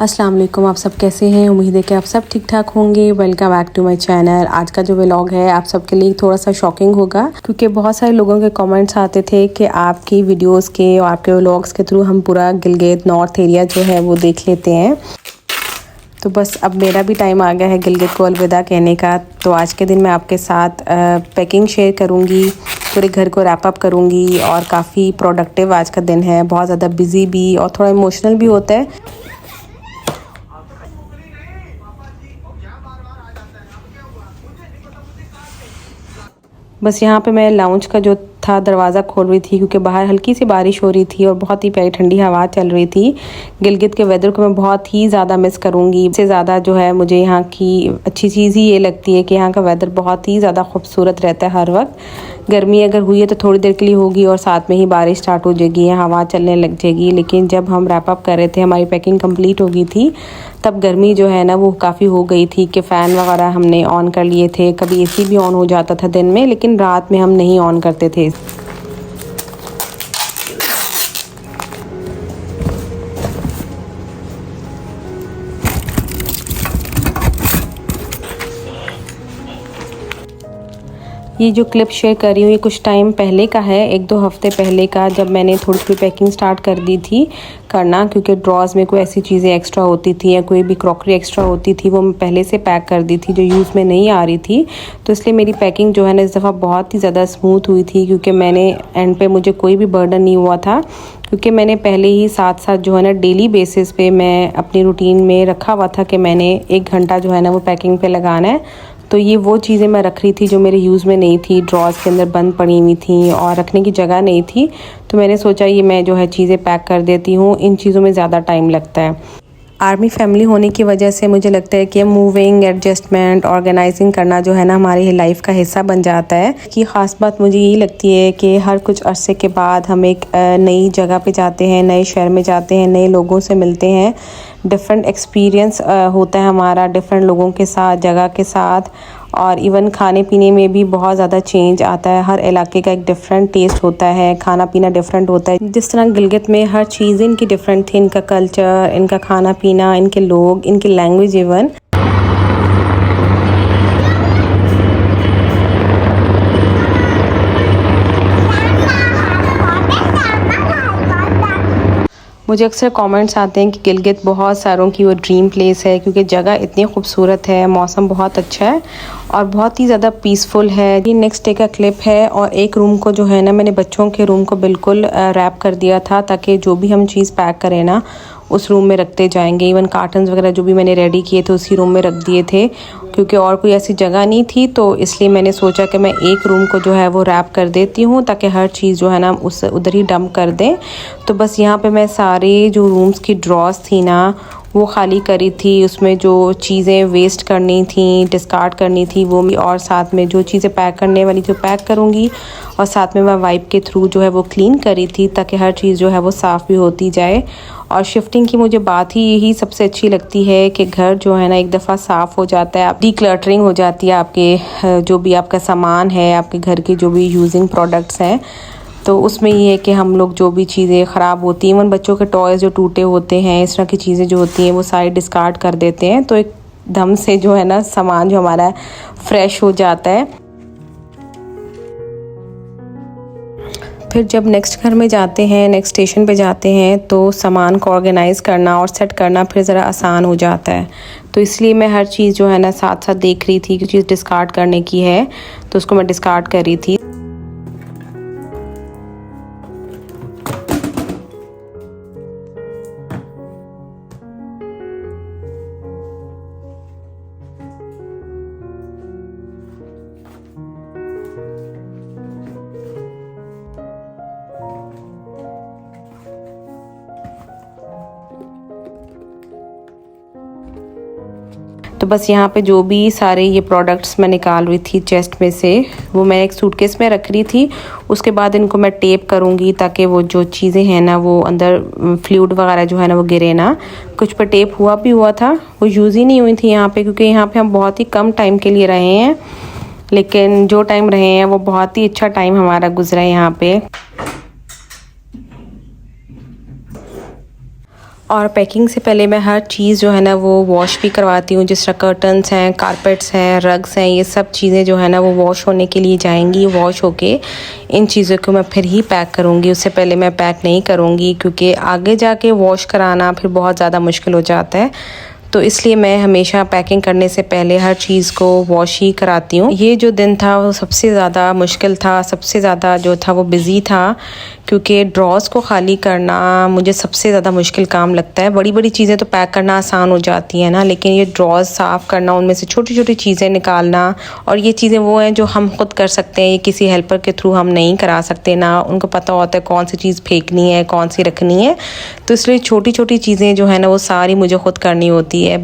अस्सलाम वालेकुम। आप सब कैसे हैं? उम्मीद है कि आप सब ठीक ठाक होंगे। Welcome back to my channel. आज का जो व्लॉग है आप सबके लिए थोड़ा सा शॉकिंग होगा, क्योंकि बहुत सारे लोगों के कमेंट्स आते थे कि आपकी वीडियोस के और आपके व्लॉग्स के थ्रू हम पूरा गिलगित नॉर्थ एरिया जो है वो देख लेते हैं। तो बस अब मेरा भी टाइम आ गया है गिलगित को अलविदा कहने का। तो आज के दिन मैं आपके साथ पैकिंग शेयर करूँगी, पूरे घर को रैप अप करूँगी और काफ़ी प्रोडक्टिव आज का दिन है। बहुत ज़्यादा बिजी भी और थोड़ा इमोशनल भी होता है। बस यहाँ पे मैं लाउंज का जो था दरवाज़ा खोल रही थी, क्योंकि बाहर हल्की सी बारिश हो रही थी और बहुत ही प्यारी ठंडी हवा चल रही थी। गिलगित के वेदर को मैं बहुत ही ज़्यादा मिस करूँगी। इससे ज़्यादा जो है मुझे यहाँ की अच्छी चीज़ ही ये लगती है कि यहाँ का वेदर बहुत ही ज़्यादा खूबसूरत रहता है हर वक्त। गर्मी अगर हुई है तो थोड़ी देर के लिए होगी और साथ में ही बारिश स्टार्ट हो जाएगी, हवा चलने लग जाएगी। लेकिन जब हम रैप अप कर रहे थे, हमारी पैकिंग कंप्लीट हो गई थी, तब गर्मी जो है ना वो काफ़ी हो गई थी कि फ़ैन वगैरह हमने ऑन कर लिए थे। कभी एसी भी ऑन हो जाता था दिन में, लेकिन रात में हम नहीं ऑन करते थे। ये जो क्लिप शेयर कर रही हूँ ये कुछ टाइम पहले का है, 1-2 हफ्ते पहले का, जब मैंने थोड़ी थोड़ी पैकिंग स्टार्ट कर दी थी करना, क्योंकि ड्रॉज में कोई ऐसी चीज़ें एक्स्ट्रा होती थी या कोई भी क्रॉकरी एक्स्ट्रा होती थी वो मैं पहले से पैक कर दी थी जो यूज़ में नहीं आ रही थी। तो इसलिए मेरी पैकिंग जो है ना इस दफ़ा बहुत ही ज़्यादा स्मूथ हुई थी, क्योंकि मैंने एंड पे मुझे कोई भी बर्डन नहीं हुआ था, क्योंकि मैंने पहले ही साथ साथ जो है ना डेली बेसिस पे मैं अपनी रूटीन में रखा हुआ था कि मैंने 1 घंटा जो है ना वो पैकिंग पे लगाना है। तो ये वो चीज़ें मैं रख रही थी जो मेरे यूज़ में नहीं थी, ड्रॉज के अंदर बंद पड़ी हुई थी और रखने की जगह नहीं थी। तो मैंने सोचा ये मैं जो है चीज़ें पैक कर देती हूँ, इन चीज़ों में ज़्यादा टाइम लगता है। आर्मी फैमिली होने की वजह से मुझे लगता है कि मूविंग, एडजस्टमेंट, ऑर्गेनाइजिंग करना जो है ना हमारी लाइफ का हिस्सा बन जाता है। कि ख़ास बात मुझे यही लगती है कि हर कुछ अरसे के बाद हम एक नई जगह पे जाते हैं, नए शहर में जाते हैं, नए लोगों से मिलते हैं, डिफरेंट एक्सपीरियंस होता है हमारा डिफरेंट लोगों के साथ, जगह के साथ, और इवन खाने पीने में भी बहुत ज़्यादा चेंज आता है। हर इलाके का एक डिफरेंट टेस्ट होता है, खाना पीना डिफरेंट होता है। जिस तरह गिलगित में हर चीज़ इनकी डिफरेंट थी, इनका कल्चर, इनका खाना पीना, इनके लोग, इनकी लैंग्वेज इवन। मुझे अक्सर कमेंट्स आते हैं कि गिलगित बहुत सारों की वो ड्रीम प्लेस है, क्योंकि जगह इतनी खूबसूरत है, मौसम बहुत अच्छा है और बहुत ही ज़्यादा पीसफुल है। ये नेक्स्ट डे का क्लिप है और एक रूम को जो है ना मैंने बच्चों के रूम को बिल्कुल रैप कर दिया था, ताकि जो भी हम चीज़ पैक करें ना उस रूम में रखते जाएंगे। इवन कार्टन्स वगैरह जो भी मैंने रेडी किए थे उसी रूम में रख दिए थे, क्योंकि और कोई ऐसी जगह नहीं थी। तो इसलिए मैंने सोचा कि मैं एक रूम को जो है वो रैप कर देती हूँ, ताकि हर चीज़ जो है ना उस उधर ही डंप कर दें। तो बस यहाँ पे मैं सारे जो रूम्स की ड्रॉज थी ना वो खाली करी थी, उसमें जो चीज़ें वेस्ट करनी थी, डिस्कार्ड करनी थी वो, और साथ में जो चीज़ें पैक करने वाली जो पैक करूँगी, और साथ में मैं वाइप के थ्रू जो है वो क्लीन करी थी, ताकि हर चीज़ जो है वो साफ़ भी होती जाए। और शिफ्टिंग की मुझे बात ही यही सबसे अच्छी लगती है कि घर जो है ना एक दफ़ा साफ़ हो जाता है, डीक्लटरिंग हो जाती है, आपके जो भी आपका सामान है, आपके घर के जो भी यूजिंग प्रोडक्ट्स हैं, तो उसमें ये है कि हम लोग जो भी चीज़ें ख़राब होती हैं, इवन बच्चों के टॉयज़ जो टूटे होते हैं, इस तरह की चीज़ें जो होती हैं वो सारी डिस्कार्ड कर देते हैं। तो एक दम से जो है ना सामान जो हमारा फ्रेश हो जाता है। फिर जब नेक्स्ट घर में जाते हैं, नेक्स्ट स्टेशन पे जाते हैं, तो सामान को ऑर्गेनाइज़ करना और सेट करना फिर ज़रा आसान हो जाता है। तो इसलिए मैं हर चीज़ जो है ना साथ साथ देख रही थी कि चीज़ डिस्कार्ड करने की है तो उसको मैं डिस्कार्ड कर रही थी। तो बस यहाँ पे जो भी सारे ये प्रोडक्ट्स मैं निकाल रही थी चेस्ट में से, वो मैं एक सूटकेस में रख रही थी। उसके बाद इनको मैं टेप करूँगी, ताकि वो जो चीज़ें हैं ना वो अंदर फ्लूइड वगैरह जो है ना वो गिरे ना। कुछ पे टेप हुआ था, वो यूज़ ही नहीं हुई थी यहाँ पे, क्योंकि यहाँ पे हम बहुत ही कम टाइम के लिए रहे हैं, लेकिन जो टाइम रहे हैं वो बहुत ही अच्छा टाइम हमारा गुजरा है यहाँ पे। और पैकिंग से पहले मैं हर चीज़ जो है ना वो वॉश भी करवाती हूँ। जिस तरह कर्टन्स हैं, कारपेट्स हैं, रग्स हैं, ये सब चीज़ें जो है ना वो वॉश होने के लिए जाएंगी। वॉश होके इन चीज़ों को मैं फिर ही पैक करूँगी, उससे पहले मैं पैक नहीं करूँगी, क्योंकि आगे जाके वॉश कराना फिर बहुत ज़्यादा मुश्किल हो जाता है। तो इसलिए मैं हमेशा पैकिंग करने से पहले हर चीज़ को वॉश ही कराती हूँ। ये जो दिन था वो सबसे ज़्यादा मुश्किल था, सबसे ज़्यादा जो था वो बिज़ी था, क्योंकि ड्रॉज़ को खाली करना मुझे सबसे ज़्यादा मुश्किल काम लगता है। बड़ी बड़ी चीज़ें तो पैक करना आसान हो जाती हैं ना, लेकिन ये ड्रॉज़ साफ़ करना, उनमें से छोटी छोटी चीज़ें निकालना, और ये चीज़ें वो हैं जो हम खुद कर सकते हैं, ये किसी हेल्पर के थ्रू हम नहीं करा सकते। ना उनको पता होता है कौन सी चीज़ फेंकनी है, कौन सी रखनी है, तो इसलिए छोटी छोटी चीज़ें जो है ना वो सारी मुझे खुद करनी होती है।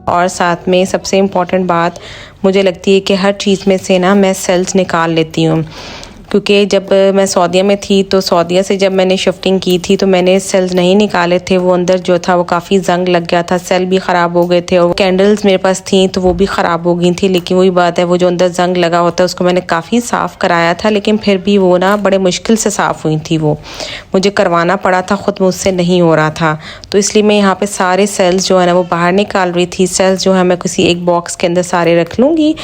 और साथ में सबसे इम्पॉर्टेंट बात मुझे लगती है कि हर चीज़ में से ना मैं सेल्स निकाल लेती हूँ, क्योंकि जब मैं सऊदीया में थी तो सऊदीया से जब मैंने शिफ्टिंग की थी तो मैंने सेल्स नहीं निकाले थे। वो अंदर जो था वो काफ़ी जंग लग गया था, सेल भी ख़राब हो गए थे, और कैंडल्स मेरे पास थी तो वो भी ख़राब हो गई थी। लेकिन वही बात है, वो जो अंदर जंग लगा होता है उसको मैंने काफ़ी साफ़ कराया था, लेकिन फिर भी वो ना बड़े मुश्किल से साफ़ हुई थी। वो मुझे करवाना पड़ा था, ख़ुद मुझसे नहीं हो रहा था। तो इसलिए मैं यहाँ पर सारे सेल्स जो है ना वो बाहर निकाल रही थी। सेल्स जो है मैं किसी एक बॉक्स के अंदर सारे रख लूँगी।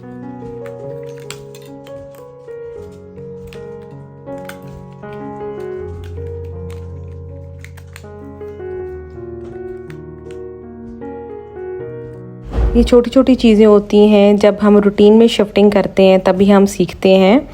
ये छोटी छोटी चीज़ें होती हैं, जब हम रूटीन में शिफ्टिंग करते हैं तभी हम सीखते हैं।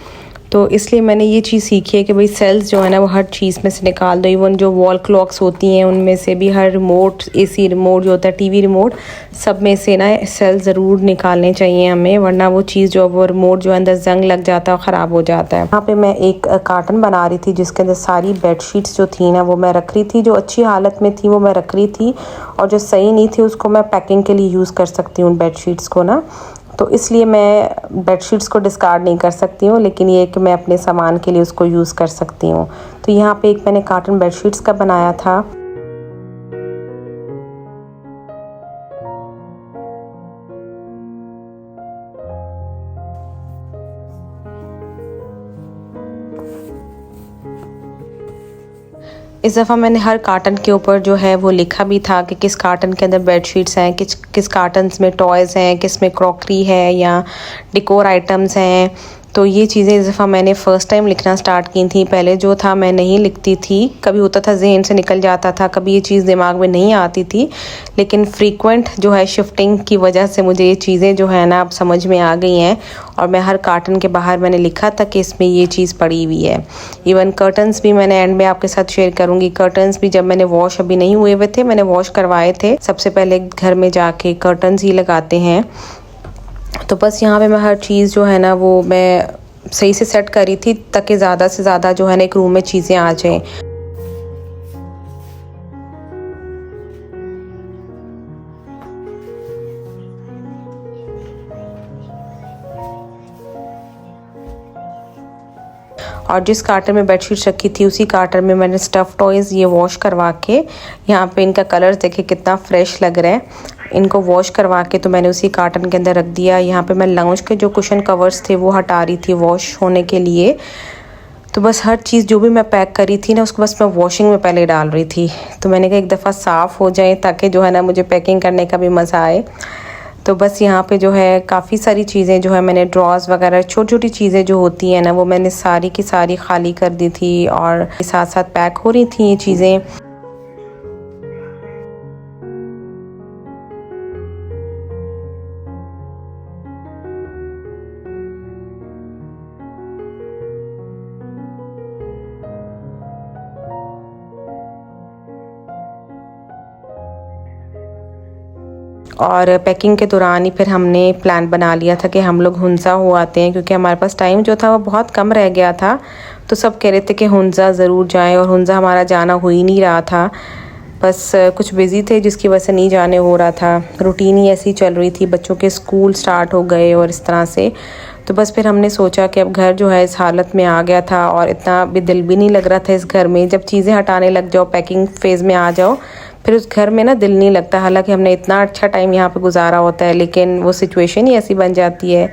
तो इसलिए मैंने ये चीज़ सीखी है कि भाई सेल्स जो है ना वो हर चीज़ में से निकाल दो। इवन जो वॉल क्लॉक्स होती हैं उनमें से भी, हर रिमोट, एसी रिमोट जो होता है, टीवी रिमोट, सब में से ना सेल्स ज़रूर निकालने चाहिए हमें, वरना वो चीज़ जो वो रिमोट जो अंदर जंग लग जाता है और ख़राब हो जाता है। यहाँ पे मैं एक कार्टन बना रही थी जिसके अंदर सारी बेडशीट्स जो थी ना वो मैं रख रही थी। जो अच्छी हालत में थी वो मैं रख रही थी, और जो सही नहीं थी उसको मैं पैकिंग के लिए यूज़ कर सकती हूँ बेडशीट्स को ना। तो इसलिए मैं बेडशीट्स को डिस्कार्ड नहीं कर सकती हूँ, लेकिन ये कि मैं अपने सामान के लिए उसको यूज़ कर सकती हूँ। तो यहाँ पे एक मैंने कार्टन बेडशीट्स का बनाया था। इस दफ़ा मैंने हर कार्टन के ऊपर जो है वो लिखा भी था कि किस कार्टन के अंदर बेडशीट्स हैं, किस कार्टन्स में टॉयज़ हैं, किस में क्रॉकरी है या डेकोर आइटम्स हैं। तो ये चीज़ें इस दफ़ा मैंने फ़र्स्ट टाइम लिखना स्टार्ट की थी। पहले जो था मैं नहीं लिखती थी, कभी होता था जहन से निकल जाता था, कभी ये चीज़ दिमाग में नहीं आती थी, लेकिन फ्रीक्वेंट जो है शिफ्टिंग की वजह से मुझे ये चीज़ें जो है ना अब समझ में आ गई हैं। और मैं हर कार्टन के बाहर मैंने लिखा था कि इसमें ये चीज़ पड़ी हुई है। इवन कर्टन्स भी मैंने एंड में आपके साथ शेयर करूँगी। कर्टन्स भी जब मैंने वॉश अभी नहीं हुए हुए थे, मैंने वॉश करवाए थे। सबसे पहले घर में जाके कर्टन्स ही लगाते हैं। तो बस यहाँ पे मैं हर चीज़ जो है ना वो मैं सही से सेट करी थी, ताकि ज़्यादा से ज़्यादा जो है ना एक रूम में चीज़ें आ जाएं। और जिस कार्टन में बेडशीट रखी थी उसी कार्टन में मैंने स्टफ़ टॉयज़ ये वॉश करवा के, यहाँ पे इनका कलर देखिए कितना फ्रेश लग रहा है। इनको वॉश करवा के तो मैंने उसी कार्टन के अंदर रख दिया। यहाँ पे मैं लाउंज के जो कुशन कवर्स थे वो हटा रही थी वॉश होने के लिए। तो बस हर चीज़ जो भी मैं पैक करी थी ना उसको बस मैं वॉशिंग में पहले डाल रही थी। तो मैंने कहा एक दफ़ा साफ़ हो जाए ताकि जो है ना मुझे पैकिंग करने का भी मज़ा आए। तो बस यहाँ पे जो है काफ़ी सारी चीज़ें जो है मैंने ड्रॉज़ वगैरह छोटी छोटी चीज़ें जो होती हैं ना वो मैंने सारी की सारी खाली कर दी थी, और साथ साथ पैक हो रही थी ये चीज़ें। और पैकिंग के दौरान ही फिर हमने प्लान बना लिया था कि हम लोग हुंज़ा हो आते हैं, क्योंकि हमारे पास टाइम जो था वो बहुत कम रह गया था। तो सब कह रहे थे कि हुंज़ा ज़रूर जाएं, और हुंज़ा हमारा जाना हो ही नहीं रहा था। बस कुछ बिज़ी थे जिसकी वजह से नहीं जाने हो रहा था। रूटीन ही ऐसी चल रही थी, बच्चों के स्कूल स्टार्ट हो गए और इस तरह से। तो बस फिर हमने सोचा कि अब घर जो है इस हालत में आ गया था, और इतना भी दिल भी नहीं लग रहा था इस घर में। जब चीज़ें हटाने लग जाओ, पैकिंग फ़ेज़ में आ जाओ, फिर उस घर में ना दिल नहीं लगता। हालांकि हमने इतना अच्छा टाइम यहाँ पे गुजारा होता है, लेकिन वो सिचुएशन ही ऐसी बन जाती है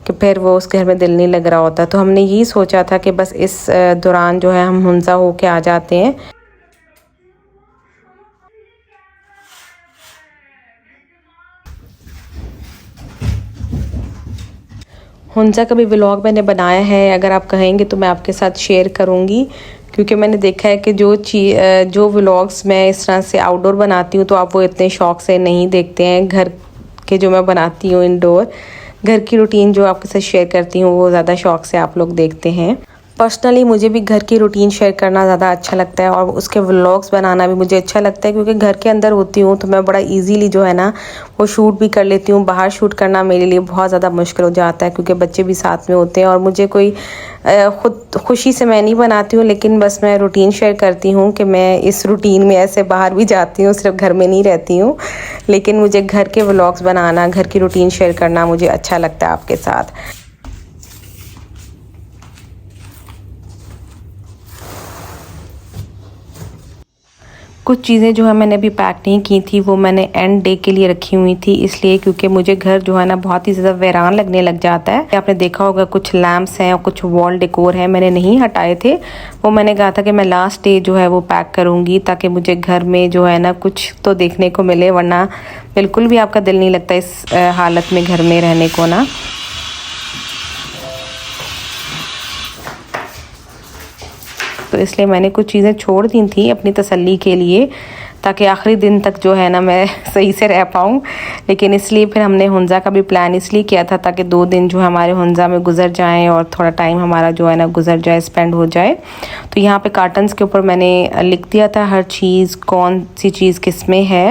कि फिर वो उस घर में दिल नहीं लग रहा होता। तो हमने यही सोचा था कि बस इस दौरान जो है हम हुंजा होके आ जाते हैं। हुंजा का भी व्लॉग मैंने बनाया है, अगर आप कहेंगे तो मैं आपके साथ शेयर करूँगी, क्योंकि मैंने देखा है कि जो व्लॉग्स मैं इस तरह से आउटडोर बनाती हूँ तो आप वो इतने शौक से नहीं देखते हैं। घर के जो मैं बनाती हूँ इंडोर, घर की रूटीन जो आपके साथ शेयर करती हूँ वो ज़्यादा शौक से आप लोग देखते हैं। पर्सनली मुझे भी घर की रूटीन शेयर करना ज़्यादा अच्छा लगता है और उसके व्लॉग्स बनाना भी मुझे अच्छा लगता है, क्योंकि घर के अंदर होती हूँ तो मैं बड़ा इजीली जो है ना वो शूट भी कर लेती हूँ। बाहर शूट करना मेरे लिए बहुत ज़्यादा मुश्किल हो जाता है, क्योंकि बच्चे भी साथ में होते हैं और मुझे कोई खुद खुशी से मैं नहीं बनाती हूँ, लेकिन बस मैं रूटीन शेयर करती हूँ कि मैं इस रूटीन में ऐसे बाहर भी जाती हूँ, सिर्फ घर में नहीं रहती हूँ। लेकिन मुझे घर के व्लॉग्स बनाना, घर की रूटीन शेयर करना मुझे अच्छा लगता है आपके साथ। कुछ चीज़ें जो है मैंने अभी पैक नहीं की थी, वो मैंने एंड डे के लिए रखी हुई थी, इसलिए क्योंकि मुझे घर जो है ना बहुत ही ज़्यादा वीरान लगने लग जाता है। आपने देखा होगा कुछ लैम्प्स हैं और कुछ वॉल डेकोर है, मैंने नहीं हटाए थे। वो मैंने कहा था कि मैं लास्ट डे जो है वो पैक करूँगी, ताकि मुझे घर में जो है ना कुछ तो देखने को मिले, वरना बिल्कुल भी आपका दिल नहीं लगता इस हालत में घर में रहने को ना। तो इसलिए मैंने कुछ चीज़ें छोड़ दी थी अपनी तसल्ली के लिए, ताकि आखिरी दिन तक जो है ना मैं सही से रह पाऊँ। लेकिन इसलिए फिर हमने हुंजा का भी प्लान इसलिए किया था ताकि 2 दिन जो हमारे हुंजा में गुजर जाएं और थोड़ा टाइम हमारा जो है ना गुजर जाए, स्पेंड हो जाए। तो यहाँ पे कार्टन्स के ऊपर मैंने लिख दिया था हर चीज़, कौन सी चीज़ किस में है।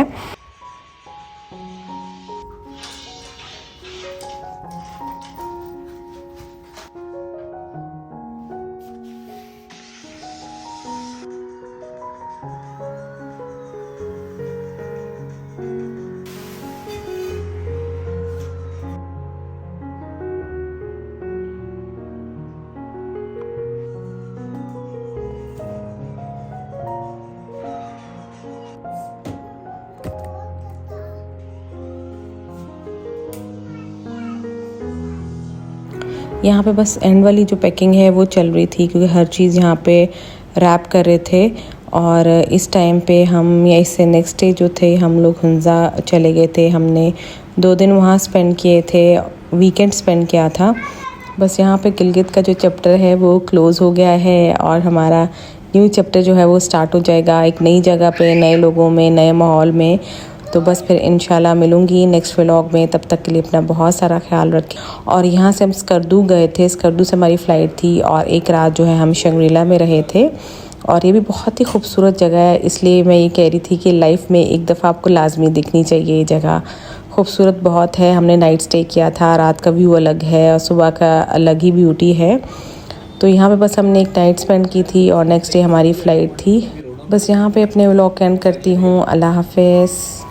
यहाँ पे बस एंड वाली जो पैकिंग है वो चल रही थी, क्योंकि हर चीज़ यहाँ पे रैप कर रहे थे। और इस टाइम पे हम, या इससे नेक्स्ट डे जो थे, हम लोग हुंजा चले गए थे। हमने 2 दिन वहाँ स्पेंड किए थे, वीकेंड स्पेंड किया था। बस यहाँ पे गिलगित का जो चैप्टर है वो क्लोज़ हो गया है और हमारा न्यू चैप्टर जो है वो स्टार्ट हो जाएगा एक नई जगह पे, नए लोगों में, नए माहौल में। तो बस फिर इंशाल्लाह मिलूँगी नेक्स्ट व्लॉग में। तब तक के लिए अपना बहुत सारा ख्याल रखें। और यहाँ से हम स्कर्दू गए थे, स्कर्दू से हमारी फ़्लाइट थी और एक रात जो है हम शंग्रीला में रहे थे। और ये भी बहुत ही खूबसूरत जगह है, इसलिए मैं ये कह रही थी कि लाइफ में एक दफ़ा आपको लाजमी दिखनी चाहिए ये जगह। खूबसूरत बहुत है। हमने नाइट स्टे किया था, रात का व्यू अलग है और सुबह का अलग ही ब्यूटी है। तो यहाँ पे बस हमने एक नाइट स्पेंड की थी और नेक्स्ट डे हमारी फ़्लाइट थी। बस यहाँ पे अपने व्लॉग एंड करती हूँ। अल्लाह हाफ़िज़।